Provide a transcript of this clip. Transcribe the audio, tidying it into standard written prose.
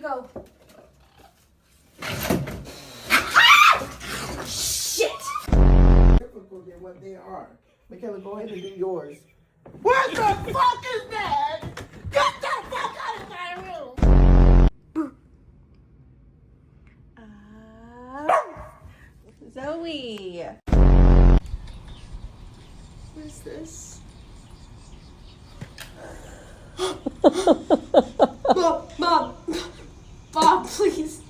go. Shit! Difficult than what they are. Michaela, go ahead and do yours. What the fuck is that? Get the fuck out of my room! Zoe. What is this? Mom, please.